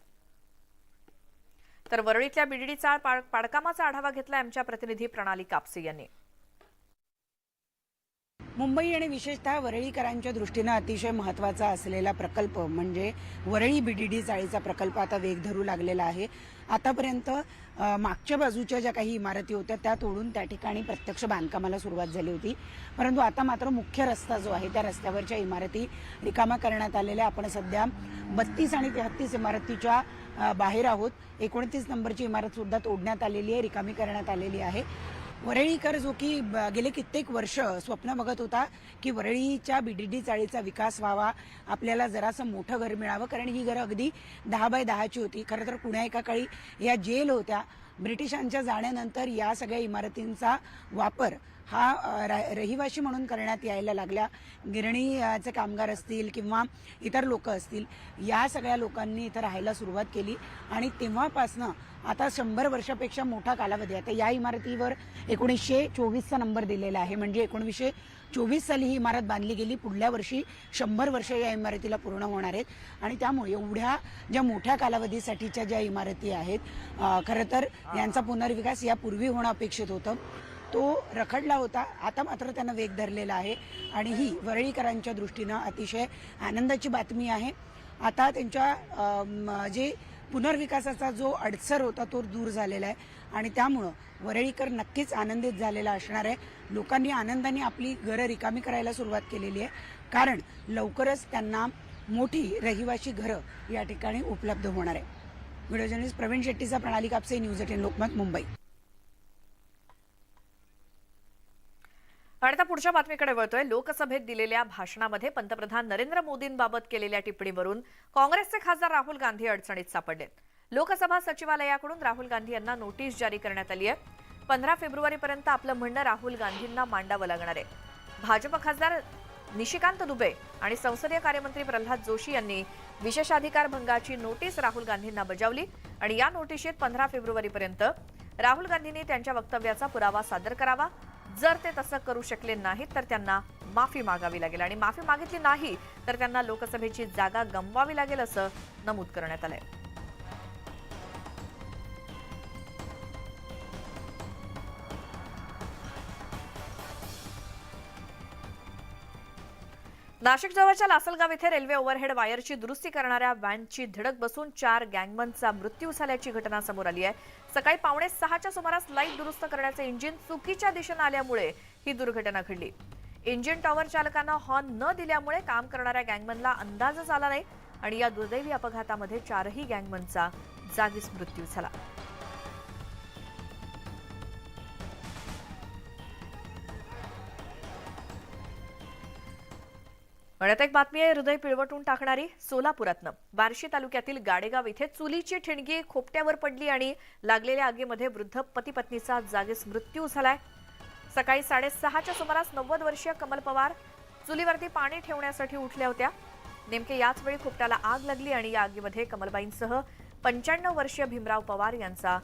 [SPEAKER 1] तर वरळीतल्या बीडीडी चाळ पाडकामाचा आढावा घेतला आमच्या प्रतिनिधी प्रणाली कापसे यांनी।
[SPEAKER 14] मुंबई आणि विशेषतः वरळीकरांच्या दृष्टीनं अतिशय महत्त्वाचा असलेला प्रकल्प म्हणजे वरळी बीडीडी चाळीचा प्रकल्प आता वेग धरू लागलेला आहे। आतापर्यंत मागच्या बाजूच्या ज्या काही इमारती होत्या त्या तोडून त्या ठिकाणी प्रत्यक्ष बांधकामाला सुरुवात झाली होती, परंतु आता मात्र मुख्य रस्ता जो आहे त्या रस्त्यावरच्या इमारती रिकाम्या करण्यात आलेल्या। आपण सध्या 32 आणि 33 इमारतीच्या बाहेर आहोत। 29 नंबरची इमारत सुद्धा तोडण्यात आलेली आहे, रिकामी करण्यात आलेली आहे। वरळीकर जो की गेले कित्येक वर्ष स्वप्न बघत होता की वरळीच्या बीडीडी चाळीचा विकास व्हावा, आपल्याला जरासं मोठं घर मिळावं, कारण ही घरं अगदी 10 बाय 10ची होती। खरं तर पुण्या एका काळी या जेल होत्या। ब्रिटिशांच्या जाण्यानंतर या सगळ्या इमारतींचा वापर हा रहिवाशी म्हणून करण्यात यायला लागल्या। गिरणीचे कामगार असतील किंवा इतर लोक असतील, या सगळ्या लोकांनी इथं राहायला सुरुवात केली आणि तेव्हापासनं आता 100 वर्षापेक्षा मोठा कालावधी। आता या इमारतीवर 1924चा नंबर दिलेला आहे, म्हणजे 1924 साली ही इमारत बांधली गेली। पुढल्या वर्षी 100 वर्ष या इमारतीला पूर्ण होणार आहेत आणि त्यामुळे एवढ्या ज्या मोठ्या कालावधीसाठीच्या ज्या इमारती आहेत, खरं तर यांचा पुनर्विकास यापूर्वी होणं अपेक्षित होतं, तो रखडला होता। आता मात्र त्यांना वेग धरलेला आहे आणि ही वरळीकरांच्या दृष्टीनं अतिशय आनंदाची बातमी आहे। आता त्यांच्या जे पुनर्विकासाचा जो अडसर होता तो दूर झालेला आहे आणि त्यामुळं वरळीकर नक्कीच आनंदित झालेला असणार आहे। लोकांनी आनंदाने आपली घरं रिकामी करायला सुरुवात केलेली आहे, कारण लवकरच त्यांना मोठी रहिवाशी घरं या ठिकाणी उपलब्ध होणार आहे। व्हिडिओ जर्नलिस्ट प्रवीण शेट्टीचा, प्रणाली कापसे, न्यूज 18 लोकमत, मुंबई।
[SPEAKER 1] आणि आता पुढच्या बातमीकडे वळतोय। लोकसभेत दिलेल्या भाषणामध्ये पंतप्रधान नरेंद्र मोदींबाबत केलेल्या टिप्पणीवरून काँग्रेसचे खासदार राहुल गांधी अडचणीत सापडलेत। लोकसभा सचिवालयाकडून राहुल गांधी यांना नोटीस जारी करण्यात आली आहे। 15 फेब्रुवारीपर्यंत आपलं म्हणणं राहुल गांधींना मांडावं लागणार आहे। भाजप खासदार निशिकांत दुबे आणि संसदीय कार्यमंत्री प्रल्हाद जोशी यांनी विशेषाधिकार भंगाची नोटीस राहुल गांधींना बजावली आणि या नोटिशीत 15 फेब्रुवारीपर्यंत राहुल गांधींनी त्यांच्या वक्तव्याचा पुरावा सादर करावा. जर ते तसं करू शकले नाहीत तर त्यांना माफी मागावी लागेल आणि माफी मागितली नाही तर त्यांना लोकसभेची जागा गमवावी लागेल असं नमूद करण्यात आलंय. नाशिक जवळच्या लासलगाव येथे रेल्वे ओव्हरहेड वायरची दुरुस्ती करणाऱ्या व्हॅनची धडक बसून 4 गँगमनचा मृत्यू झाल्याची घटना समोर आली आहे. सकाळी 5:45च्या सुमारास लाईट दुरुस्त करण्याचे इंजिन चुकीच्या दिशेने आल्यामुळे ही दुर्घटना घडली. इंजिन टॉवर चालकांना हॉर्न न दिल्यामुळे काम करणाऱ्या गँगमनला अंदाजच आला नाही आणि या दुर्दैवी अपघातामध्ये 4ही गँगमनचा जागीच मृत्यू झाला. पुण्यात एक बातमी आहे हृदय पिळवटून टाकणारी. सोलापुरातनं बार्शी तालुक्यातील गाडेगाव इथे चुलीची ठिणगी खोपट्यावर पडली आणि लागलेल्या आगीमध्ये वृद्ध पती पत्नीचा जागीच मृत्यू झालाय. सकाळी 6:30च्या सुमारास 90 वर्षीय कमल पवार चुलीवरती पाणी ठेवण्यासाठी उठल्या होत्या. नेमके याच वेळी खोपट्याला आग लागली आणि या आगीमध्ये कमलबाईंसह 95 वर्षीय भीमराव पवार यांचा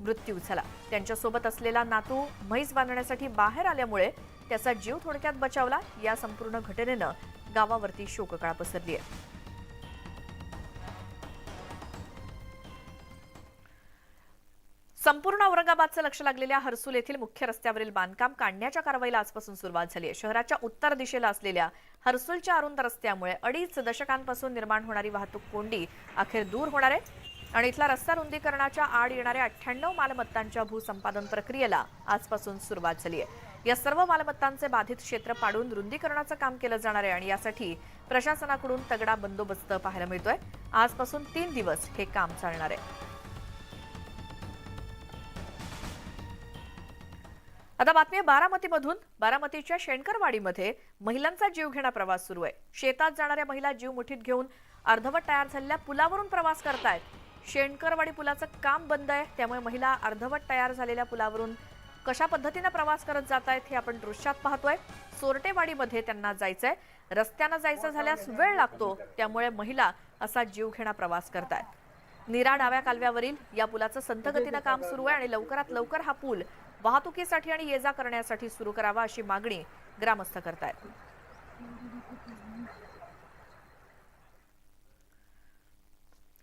[SPEAKER 1] मृत्यू झाला. त्यांच्यासोबत असलेला नातू म्हैस बांधण्यासाठी बाहेर आल्यामुळे त्याचा जीव थोडक्यात बचावला. या संपूर्ण घटनेनं गावावरती शोककळा पसरली आहे. संपूर्ण औरंगाबादचं लक्ष लागलेल्या हर्सुल येथील मुख्य रस्त्यावरील बांधकाम काढण्याच्या कारवाईला आजपासून सुरुवात झाली आहे. शहराच्या उत्तर दिशेला असलेल्या हर्सुलच्या अरुंद रस्त्यामुळे 2.5 दशकांपासून निर्माण होणारी वाहतूक कोंडी अखेर दूर होणार आहे आणि इथला रस्ता रुंदीकरणाच्या आड येणाऱ्या 98 मालमत्तांच्या भूसंपादन प्रक्रियेला आजपासून सुरुवात झाली आहे. या सर्व मालमत्तांचे बाधित क्षेत्र पाडून रुंदीकरणाचं काम केलं जाणार आहे आणि यासाठी प्रशासनाकडून तगडा बंदोबस्त पाहायला मिळतोय. आजपासून 3 दिवस हे काम चालणार आहे. आता बातमी बारामतीमधून. बारामतीच्या शेणकरवाडीमध्ये महिलांचा जीवघेणा प्रवास सुरू आहे. शेतात जाणाऱ्या महिला जीव मुठीत घेऊन अर्धवट तयार झालेल्या पुलावरून प्रवास करतायत. शेणकरवाडी पुलाचं काम बंद आहे त्यामुळे महिला अर्धवट तयार झालेल्या पुलावरून कशा पद्धतीने प्रवास करत जात आहेत हे आपण दृश्यात पाहतोय. सोरटेवाडीमध्ये त्यांना जायचंय. रस्त्यानं जायचं झाल्यास वेळ लागतो त्यामुळे महिला असा जीवघेणा प्रवास करतायत. नीरा डाव्या कालव्यावरील या पुलाचं संथ गतीनं काम सुरू आहे आणि लवकरात लवकर हा पूल वाहतुकीसाठी आणि ये जा करण्यासाठी सुरू करावा अशी मागणी ग्रामस्थ करतायत.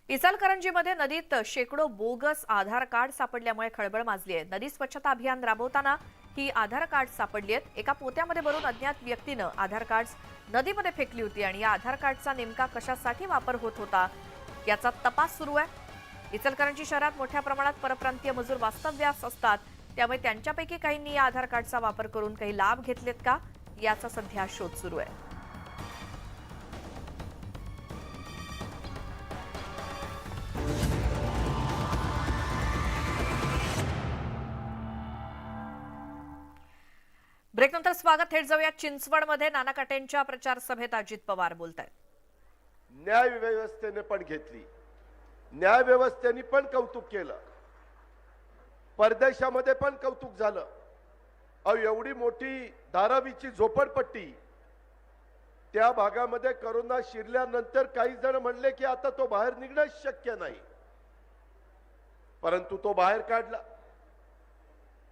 [SPEAKER 1] इचलकरंजीमध्ये नदीत शेकडो बोगस आधार कार्ड सापडल्यामुळे खळबळ माजली आहे. नदी स्वच्छता अभियान राबवताना ही आधार कार्ड सापडली आहेत. एका पोत्यामध्ये भरून अज्ञात व्यक्तीनं आधार कार्ड्स नदीमध्ये फेकली होती आणि या आधार कार्डचा नेमका कशासाठी वापर होत होता याचा तपास सुरू आहे. इचलकरंजी शहरात मोठ्या प्रमाणात परप्रांतीय मजूर वास्तव्यास असतात त्यामुळे त्यांच्यापैकी काहींनी या आधार कार्डचा वापर करून काही लाभ घेतलेत का याचा सध्या शोध सुरू आहे. ब्रेकनंतर स्वागत. थेट जाऊया चिंचवडमध्ये. नाना काटेंच्या प्रचार सभेत अजित पवार बोलतायत.
[SPEAKER 15] न्याय व्यवस्थेने पण घेतली, न्याय व्यवस्थेने पण कौतुक केलं, परदेशामध्ये पण कौतुक झालं. अहो एवढी मोठी धारावीची झोपडपट्टी त्या भागामध्ये करोना शिरल्यानंतर काही जण म्हणले की आता तो बाहेर निघणं शक्य नाही, परंतु तो बाहेर काढला.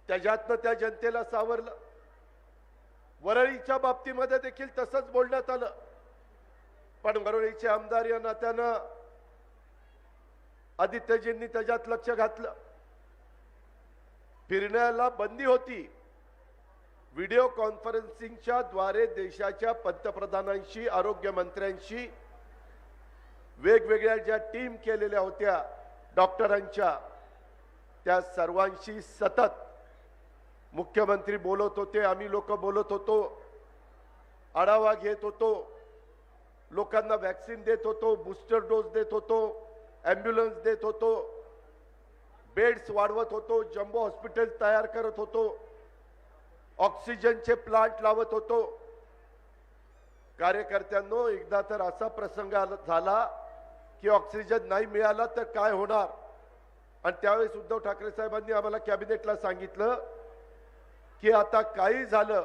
[SPEAKER 15] त्याच्यातनं त्या जनतेला सावरलं. वरळीच्या बाबतीमध्ये देखील तसंच बोलण्यात आलं, पण वरळीचे आमदार या नात्यानं आदित्यजींनी त्याच्यात लक्ष घातलं. फिरण्याला बंदी होती. व्हिडिओ कॉन्फरन्सिंगच्या द्वारे देशाच्या पंतप्रधानांशी, आरोग्य मंत्र्यांशी, वेगवेगळ्या ज्या टीम केलेल्या होत्या डॉक्टरांच्या, त्या सर्वांशी सतत मुख्यमंत्री बोलत होते, आम्ही लोक बोलत होतो, आढावा घेत होतो, लोकांना वॅक्सिन देत होतो, बूस्टर डोस देत होतो, ॲम्ब्युलन्स देत होतो, बेड्स वाढवत होतो, जम्बो हॉस्पिटल तयार करत होतो, ऑक्सिजनचे प्लांट लावत होतो. कार्यकर्त्यांनो, एकदा तर असा प्रसंग झाला की ऑक्सिजन नाही मिळाला तर काय होणार. आणि त्यावेळेस उद्धव ठाकरे साहेबांनी आम्हाला कॅबिनेटला सांगितलं की आता काही झालं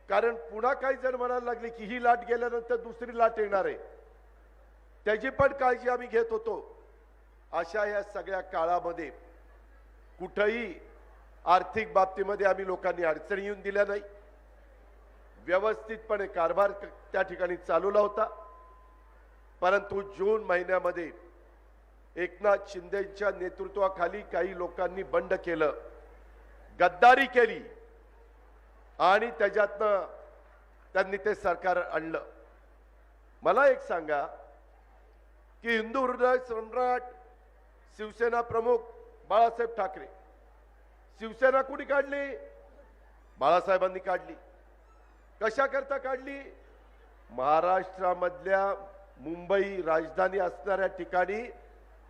[SPEAKER 15] कारण पुन्हा काही जण म्हणायला लागले की ही लाट गेल्यानंतर दुसरी लाट येणार आहे, त्याची पण काळजी आम्ही घेत होतो. अशा या सगळ्या काळामध्ये कुठेही आर्थिक बाबतीमध्ये आम्ही लोकांनी अडचणी येऊन दिल्या नाही. व्यवस्थितपणे कारभार त्या ठिकाणी चालवला होता. परंतु जून महिन्यामध्ये एकनाथ शिंदेच्या नेतृत्वाखाली काही लोकांनी बंड केलं, गद्दारी केली आणि त्याच्यातनं त्यांनी ते सरकार आणलं. मला एक सांगा की हिंदू हृदय सम्राट शिवसेना प्रमुख बाळासाहेब ठाकरे, शिवसेना कुणी काढली? बाळासाहेबांनी काढली. कशा करता काढली? महाराष्ट्रामधल्या मुंबई राजधानी असणाऱ्या ठिकाणी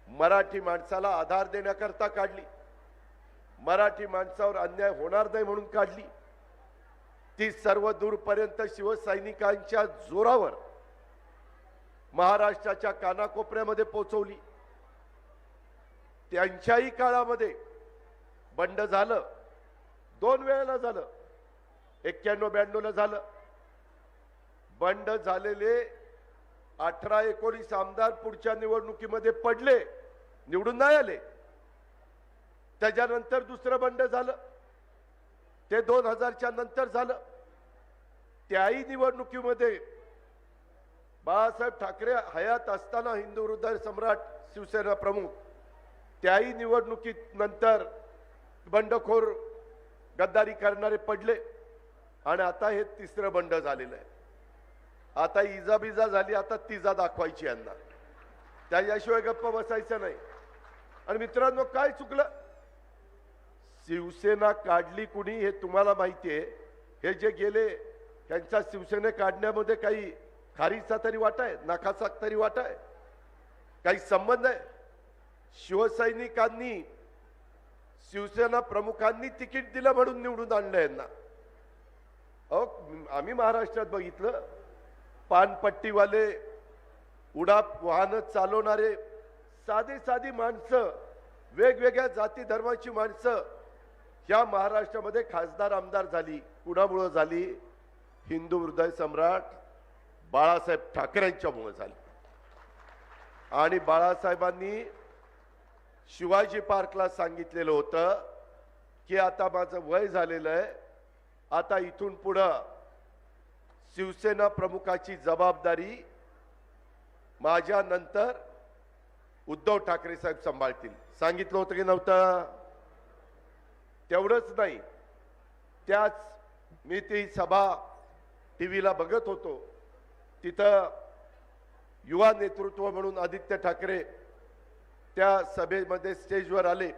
[SPEAKER 15] मराठी माणसाला आधार देण्याकरता काढली. मराठी माणसावर अन्याय होणार नाही म्हणून काढली. ती सर्व दूरपर्यंत शिवसैनिकांच्या जोरावर महाराष्ट्राच्या कानाकोपऱ्यामध्ये पोहोचवली. त्यांच्याही काळामध्ये बंड झालं, 2 वेळेला झालं, 91-92ला झालं. बंड झालेले 18-19 आमदार पुढच्या निवडणुकीमध्ये पडले, निवडून नाही आले. त्याच्यानंतर दुसरं बंड झालं, ते 2000च्या नंतर झालं. त्याही निवडणुकीमध्ये बाळासाहेब ठाकरे हयात असताना हिंदू हृदय सम्राट शिवसेना प्रमुख, त्याही निवडणुकीत नंतर बंडखोर गद्दारी करणारे पडले. आणि आता हे तिसरं बंड झालेलं आहे. आता इजाबिजा झाली, आता तिजा दाखवायची यांना, त्याच्याशिवाय गप्प बसायचं नाही. आणि मित्रांनो, काय चुकलं? शिवसेना काढली कुणी हे तुम्हाला माहिती आहे. हे जे गेले त्यांच्या शिवसेने काढण्यामध्ये काही खारीचा तरी वाटा आहे, नखाचा तरी वाटा आहे, काही संबंध आहे? शिवसैनिकांनी शिवसेना प्रमुखांनी तिकीट दिलं म्हणून निवडून आणलं यांना. आम्ही महाराष्ट्रात बघितलं, पानपट्टीवाले, उडाप वाहन चालवणारे साधी माणसं, वेगवेगळ्या जाती धर्माची माणसं या महाराष्ट्रामध्ये खासदार आमदार झाली. कुणामुळे झाली? हिंदू हृदय सम्राट बाळासाहेब ठाकरेंच्यामुळे झाली. आणि बाळासाहेबांनी शिवाजी पार्कला सांगितलेलं होतं की आता माझं वय झालेलं आहे, आता इथून पुढं शिवसेना प्रमुखाची जबाबदारी माझ्यानंतर उद्धव ठाकरे साहेब सांभाळतील. सांगितलं होतं की नव्हतं? तेवढंच नाही, त्याच मी ती सभा टीव्हीला बघत होतो, तिथं युवा नेतृत्व म्हणून आदित्य ठाकरे त्या सभेमध्ये स्टेजवर आले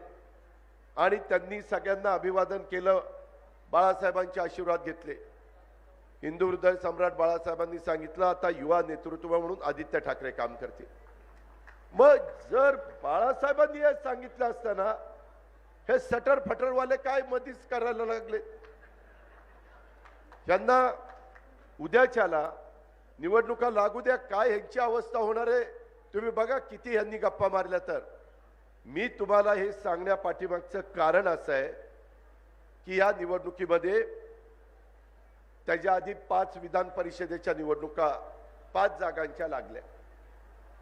[SPEAKER 15] आणि त्यांनी सगळ्यांना अभिवादन केलं, बाळासाहेबांचे आशीर्वाद घेतले. हिंदू हृदय सम्राट बाळासाहेबांनी सांगितलं आता युवा नेतृत्व म्हणून आदित्य ठाकरे काम करतील. मग जर बाळासाहेबांनी हे सांगितलं असताना हे सटर फटरवाले काय मधीच करायला लागले? यांना उद्याच्याला निवडणुका लागू द्या, काय ह्यांची अवस्था होणार आहे तुम्ही बघा. किती ह्यांनी गप्पा मारल्या. तर मी तुम्हाला हे सांगण्या पाठीमागचं कारण असं आहे की या निवडणुकीमध्ये त्याच्या आधी 5 विधान परिषदेच्या निवडणुका 5 जागांच्या लागल्या.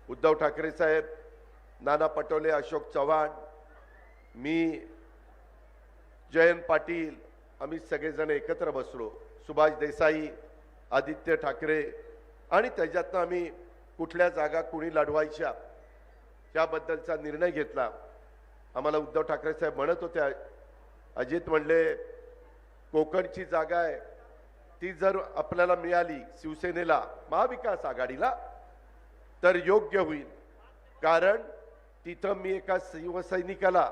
[SPEAKER 15] उद्धव ठाकरे साहेब, नाना पटोले, अशोक चव्हाण, मी, जयंत पाटील, आम्ही सगळेजण एकत्र बसलो. सुभाष देसाई, आदित्य ठाकरे, आणि त्याच्यातनं आम्ही कुठल्या जागा कुणी लढवायच्या याबद्दलचा निर्णय घेतला. आम्हाला उद्धव ठाकरे साहेब म्हणत होते, अजित म्हणले कोकणची जागा आहे ती जर आपल्याला मिळाली शिवसेनेला, महाविकास आघाडीला, तर योग्य होईल. कारण तिथं मी एका शिवसैनिकाला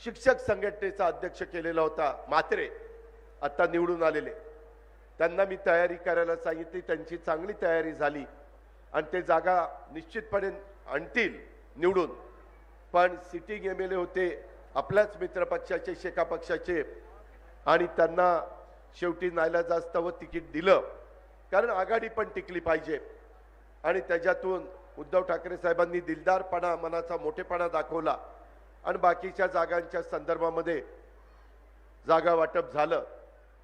[SPEAKER 15] शिक्षक संघटनेचा अध्यक्ष केलेला होता, म्हात्रे, आता निवडून आलेले, त्यांना मी तयारी करायला सांगितली. त्यांची चांगली तयारी झाली आणि ते जागा निश्चितपणे आणतील निवडून. पण सिटिंग MLA होते आपल्याच मित्रपक्षाचे, शेका पक्षाचे, आणि त्यांना शेवटी नाईलाजास्तव तिकीट दिलं, कारण आघाडी पण टिकली पाहिजे. आणि त्याच्यातून उद्धव ठाकरे साहेबांनी दिलदारपणा, मनाचा मोठेपणा दाखवला आणि बाकीच्या जागांच्या संदर्भामध्ये जागा वाटप झालं.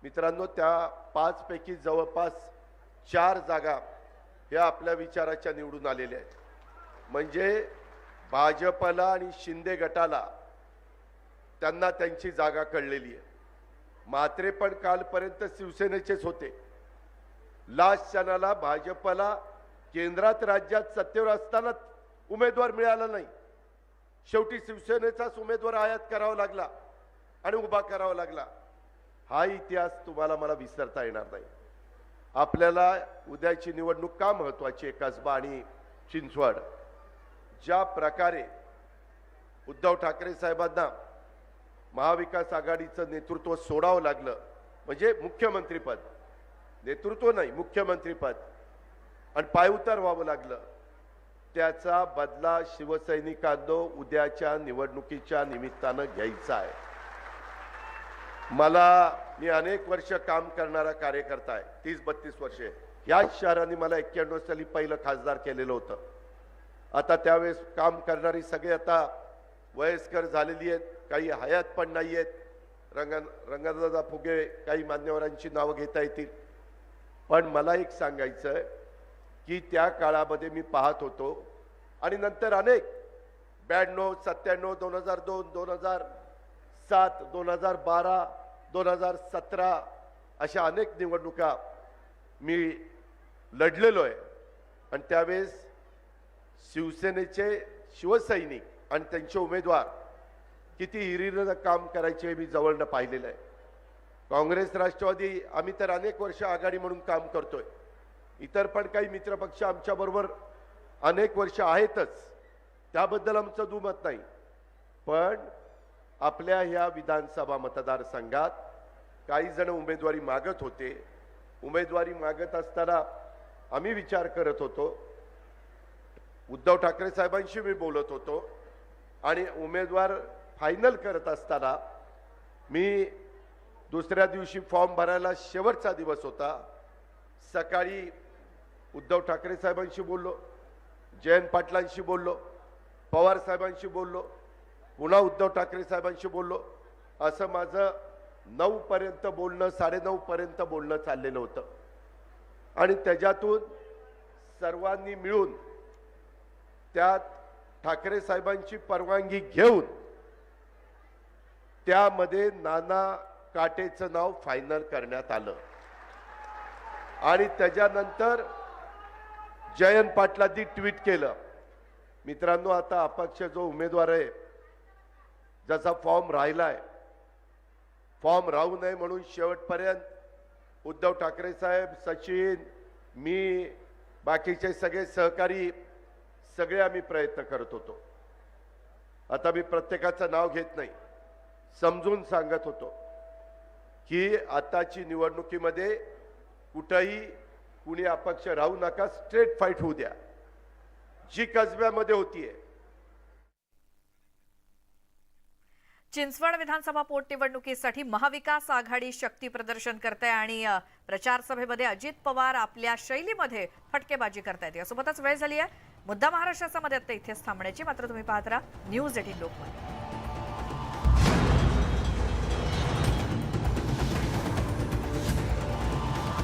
[SPEAKER 15] मित्रांनो, त्या 5 पैकी जवळपास 4 जागा ह्या आपल्या विचाराच्या निवडून आलेल्या आहेत. म्हणजे भाजपला आणि शिंदे गटाला त्यांना त्यांची जागा कळलेली आहे. म्हात्रे पण कालपर्यंत शिवसेनेचेच होते. लास्ट क्षणाला भाजपला केंद्रात राज्यात सत्तेवर असताना उमेदवार मिळाला नाही. शेवटी शिवसेनेचाच उमेदवार आयात करावा लागला आणि उभा करावा लागला. हा इतिहास तुम्हाला मला विसरता येणार नाही. आपल्याला उद्याची निवडणूक का महत्वाची आहे? कसबा आणि चिंचवड. ज्या प्रकारे उद्धव ठाकरे साहेबांना महाविकास आघाडीचं नेतृत्व सोडावं लागलं, म्हणजे मुख्यमंत्रीपद, नेतृत्व नाही मुख्यमंत्रीपद, आणि पायउतार व्हावं लागलं, त्याचा बदला शिवसैनिकांनो उद्याच्या निवडणुकीच्या निमित्तानं घ्यायचा आहे. मी अनेक वर्ष काम करणारा कार्यकर्ता आहे, 30-32 वर्षे. याच शहराने मला 91 साली पहिलं खासदार केलेलं होतं. आता त्यावेळेस काम करणारी सगळे आता वयस्कर झालेली आहेत, काही हयात पण नाही आहेत. रंगदादा फुगे, काही मान्यवरांची नावं घेता येतील. पण मला एक सांगायचं आहे की त्या काळामध्ये मी पाहत होतो आणि नंतर अनेक 92, 97, 2002, 2007, 2012, 2017 अशा अनेक निवडणुका मी लढलेलो आहे. आणि त्यावेळेस शिवसेनेचे शिवसैनिक आणि त्यांचे उमेदवार किती हिरिरीनं काम करायचे हे मी जवळनं पाहिलेलं आहे. काँग्रेस, राष्ट्रवादी आम्ही तर अनेक वर्ष आघाडी म्हणून काम करतोय. इतर पण काही मित्रपक्ष आमच्याबरोबर अनेक वर्ष आहेतच, त्याबद्दल आमचं दुमत नाही. पण आपल्या ह्या विधानसभा मतदारसंघात काही जण उमेदवारी मागत होते. उमेदवारी मागत असताना आम्ही विचार करत होतो, उद्धव ठाकरे साहेबांशी मी बोलत होतो आणि उमेदवार फायनल करत असताना मी दुसऱ्या दिवशी फॉर्म भरायला शेवटचा दिवस होता. सकाळी उद्धव ठाकरे साहेबांशी बोललो, जयंत पाटलांशी बोललो, पवार साहेबांशी बोललो, पुन्हा उद्धव ठाकरे साहेबांशी बोललो. असं माझं 9 पर्यंत बोलणं, 9:30 पर्यंत बोलणं चाललेलं होतं. आणि त्याच्यातून सर्वांनी मिळून त्यात ठाकरे साहेबांची परवानगी घेऊन त्यामध्ये नाना काटेचं नाव फायनल करण्यात आलं. आणि त्याच्यानंतर जयंत पाटलांनी ट्विट केलं, मित्रांनो आता अपक्ष जो उमेदवार आहे ज्याचा फॉर्म राहिलाय, फॉर्म राहू नये म्हणून शेवटपर्यंत उद्धव ठाकरे साहेब, सचिन, मी, बाकीचे सगळे सहकारी सगळे आम्ही प्रयत्न करत होतो. आता मी प्रत्येकाचं नाव घेत नाही, समजून सांगत होतो की आताची निवडणुकीमध्ये कुठेही कुणी अपक्ष राहू नका, स्ट्रेट फाईट होऊ द्या, जी कसब्यामध्ये होतीये.
[SPEAKER 1] चिंचवड विधानसभा पोटनिवडणुकीसाठी महाविकास आघाडी शक्ती प्रदर्शन करते आणि प्रचार सभेमध्ये अजित पवार आपल्या शैलीमध्ये फटकेबाजी करतायत. यासोबतच वेळ झाली आहे मुद्दा महाराष्ट्राचा मध्ये आता इथेच थांबण्याची. मात्र तुम्ही पाहत राहा न्यूज 18 लोकमत.